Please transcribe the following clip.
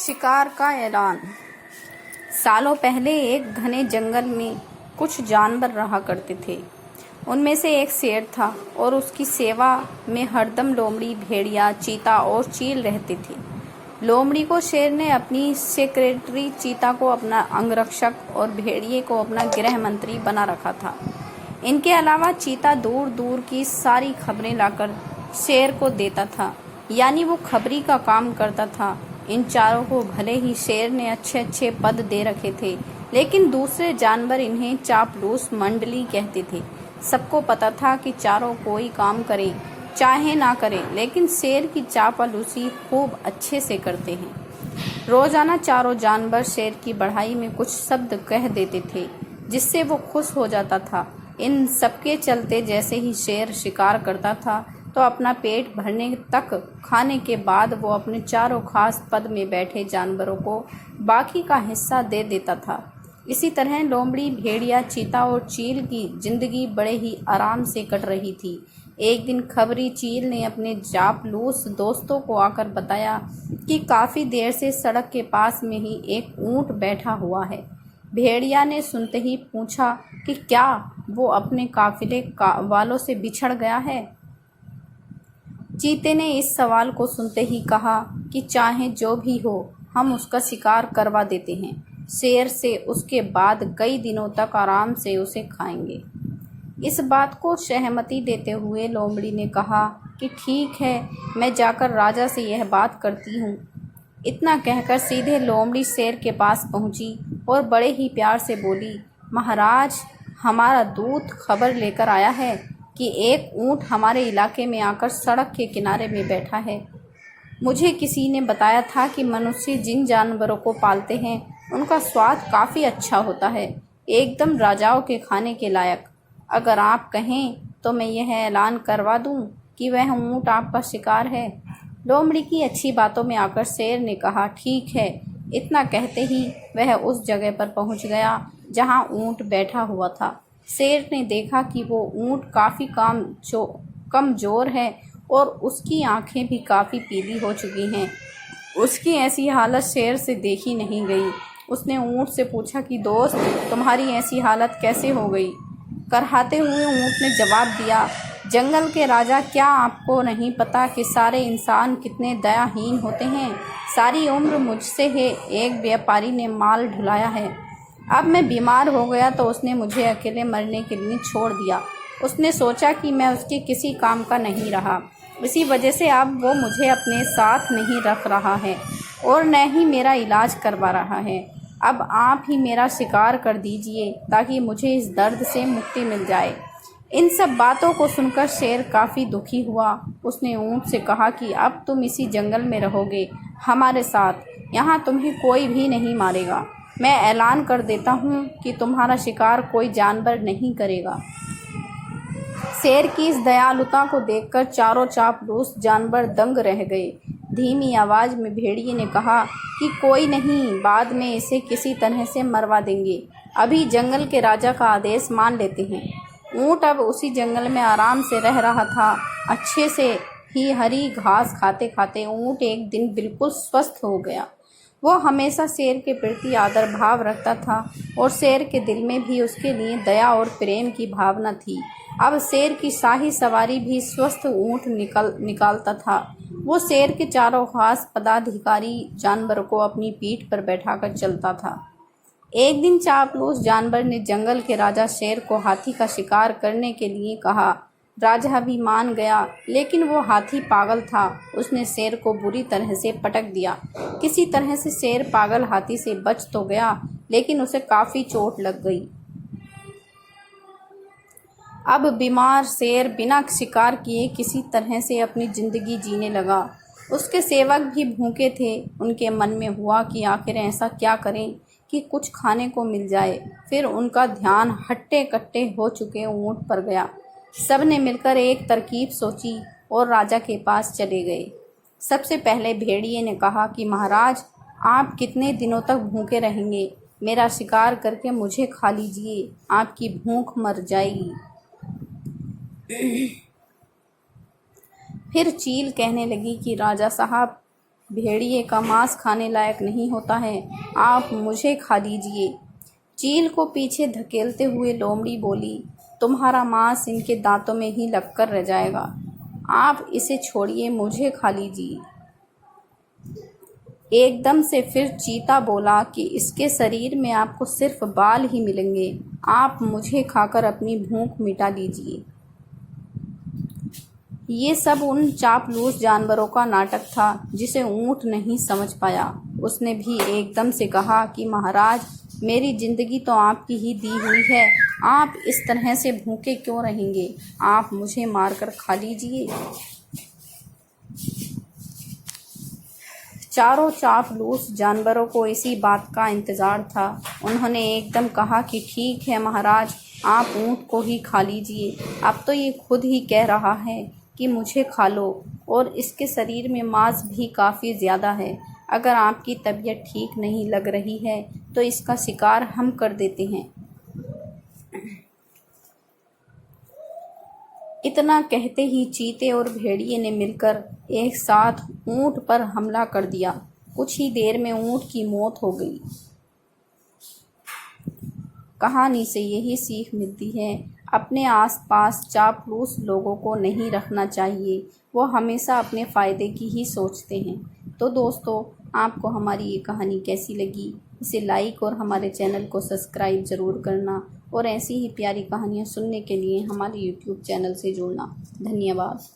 शिकार का ऐलान। सालों पहले एक घने जंगल में कुछ जानवर रहा करते थे। उनमें से एक शेर था और उसकी सेवा में हरदम लोमड़ी, भेड़िया, चीता और चील रहते थे। लोमड़ी को शेर ने अपनी सेक्रेटरी, चीता को अपना अंगरक्षक और भेड़िए को अपना गृह मंत्री बना रखा था। इनके अलावा चीता दूर दूर की सारी खबरें लाकर शेर को देता था, यानी वो खबरी का काम करता था। इन चारों को भले ही शेर ने अच्छे अच्छे पद दे रखे थे, लेकिन दूसरे जानवर इन्हें चापलूस मंडली कहते थे। सबको पता था कि चारों कोई काम करें चाहे ना करें, लेकिन शेर की चापलूसी खूब अच्छे से करते हैं। रोजाना चारों जानवर शेर की बढ़ाई में कुछ शब्द कह देते थे, जिससे वो खुश हो जाता था। इन सबके चलते जैसे ही शेर शिकार करता था तो अपना पेट भरने तक खाने के बाद वो अपने चारों खास पद में बैठे जानवरों को बाकी का हिस्सा दे देता था। इसी तरह लोमड़ी, भेड़िया, चीता और चील की जिंदगी बड़े ही आराम से कट रही थी। एक दिन खबरी चील ने अपने चापलूस दोस्तों को आकर बताया कि काफ़ी देर से सड़क के पास में ही एक ऊंट बैठा हुआ है। भेड़िया ने सुनते ही पूछा कि क्या वो अपने काफिले वालों से बिछड़ गया है। चीते ने इस सवाल को सुनते ही कहा कि चाहे जो भी हो, हम उसका शिकार करवा देते हैं शेर से, उसके बाद कई दिनों तक आराम से उसे खाएंगे। इस बात को सहमति देते हुए लोमड़ी ने कहा कि ठीक है, मैं जाकर राजा से यह बात करती हूँ। इतना कहकर सीधे लोमड़ी शेर के पास पहुंची और बड़े ही प्यार से बोली, महाराज, हमारा दूत खबर लेकर आया है कि एक ऊंट हमारे इलाके में आकर सड़क के किनारे में बैठा है। मुझे किसी ने बताया था कि मनुष्य जिन जानवरों को पालते हैं उनका स्वाद काफ़ी अच्छा होता है, एकदम राजाओं के खाने के लायक। अगर आप कहें तो मैं यह ऐलान करवा दूं कि वह ऊंट आपका शिकार है। लोमड़ी की अच्छी बातों में आकर शेर ने कहा, ठीक है। इतना कहते ही वह उस जगह पर पहुंच गया जहां ऊंट बैठा हुआ था। शेर ने देखा कि वो ऊंट काफ़ी कमज़ोर है और उसकी आंखें भी काफ़ी पीली हो चुकी हैं। उसकी ऐसी हालत शेर से देखी नहीं गई। उसने ऊंट से पूछा कि दोस्त, तुम्हारी ऐसी हालत कैसे हो गई? करहाते हुए ऊंट ने जवाब दिया, जंगल के राजा, क्या आपको नहीं पता कि सारे इंसान कितने दयाहीन होते हैं? सारी उम्र मुझसे है एक व्यापारी ने माल ढुलाया है। अब मैं बीमार हो गया तो उसने मुझे अकेले मरने के लिए छोड़ दिया। उसने सोचा कि मैं उसके किसी काम का नहीं रहा, इसी वजह से अब वो मुझे अपने साथ नहीं रख रहा है और न ही मेरा इलाज करवा रहा है। अब आप ही मेरा शिकार कर दीजिए ताकि मुझे इस दर्द से मुक्ति मिल जाए। इन सब बातों को सुनकर शेर काफ़ी दुखी हुआ। उसने ऊंट से कहा कि अब तुम इसी जंगल में रहोगे हमारे साथ, यहाँ तुम्हें कोई भी नहीं मारेगा। मैं ऐलान कर देता हूँ कि तुम्हारा शिकार कोई जानवर नहीं करेगा। शेर की इस दयालुता को देखकर चारों चापलूस जानवर दंग रह गए। धीमी आवाज़ में भेड़िए ने कहा कि कोई नहीं, बाद में इसे किसी तरह से मरवा देंगे। अभी जंगल के राजा का आदेश मान लेते हैं। ऊंट अब उसी जंगल में आराम से रह रहा था। अच्छे से ही हरी घास खाते खाते ऊंट एक दिन बिल्कुल स्वस्थ हो गया। वो हमेशा शेर के प्रति आदर भाव रखता था और शेर के दिल में भी उसके लिए दया और प्रेम की भावना थी। अब शेर की शाही सवारी भी स्वस्थ ऊंट निकालता था। वो शेर के चारों खास पदाधिकारी जानवरों को अपनी पीठ पर बैठाकर चलता था। एक दिन चापलूस जानवर ने जंगल के राजा शेर को हाथी का शिकार करने के लिए कहा। राजा भी मान गया, लेकिन वो हाथी पागल था। उसने शेर को बुरी तरह से पटक दिया। किसी तरह से शेर पागल हाथी से बच तो गया, लेकिन उसे काफ़ी चोट लग गई। अब बीमार शेर बिना शिकार किए किसी तरह से अपनी ज़िंदगी जीने लगा। उसके सेवक भी भूखे थे। उनके मन में हुआ कि आखिर ऐसा क्या करें कि कुछ खाने को मिल जाए। फिर उनका ध्यान हट्टे कट्टे हो चुके ऊंट पर गया। सब ने मिलकर एक तरकीब सोची और राजा के पास चले गए। सबसे पहले भेड़िए ने कहा कि महाराज, आप कितने दिनों तक भूखे रहेंगे? मेरा शिकार करके मुझे खा लीजिए, आपकी भूख मर जाएगी। फिर चील कहने लगी कि राजा साहब, भेड़िए का मांस खाने लायक नहीं होता है, आप मुझे खा लीजिए। चील को पीछे धकेलते हुए लोमड़ी बोली, तुम्हारा मांस इनके दांतों में ही लगकर रह जाएगा, आप इसे छोड़िए, मुझे खा लीजिए। एकदम से फिर चीता बोला कि इसके शरीर में आपको सिर्फ बाल ही मिलेंगे, आप मुझे खाकर अपनी भूख मिटा लीजिए। ये सब उन चापलूस जानवरों का नाटक था जिसे ऊँट नहीं समझ पाया। उसने भी एकदम से कहा कि महाराज, मेरी जिंदगी तो आपकी ही दी हुई है, आप इस तरह से भूखे क्यों रहेंगे, आप मुझे मारकर खा लीजिए। चारों चापलूस जानवरों को इसी बात का इंतज़ार था। उन्होंने एकदम कहा कि ठीक है महाराज, आप ऊँट को ही खा लीजिए, अब तो ये खुद ही कह रहा है कि मुझे खा लो, और इसके शरीर में मांस भी काफ़ी ज़्यादा है। अगर आपकी तबीयत ठीक नहीं लग रही है तो इसका शिकार हम कर देते हैं। इतना कहते ही चीते और भेड़िए ने मिलकर एक साथ ऊँट पर हमला कर दिया। कुछ ही देर में ऊँट की मौत हो गई। कहानी से यही सीख मिलती है, अपने आसपास चापलूस लोगों को नहीं रखना चाहिए, वो हमेशा अपने फ़ायदे की ही सोचते हैं। तो दोस्तों, आपको हमारी ये कहानी कैसी लगी, इसे लाइक और हमारे चैनल को सब्सक्राइब ज़रूर करना, और ऐसी ही प्यारी कहानियाँ सुनने के लिए हमारे YouTube चैनल से जुड़ना। धन्यवाद।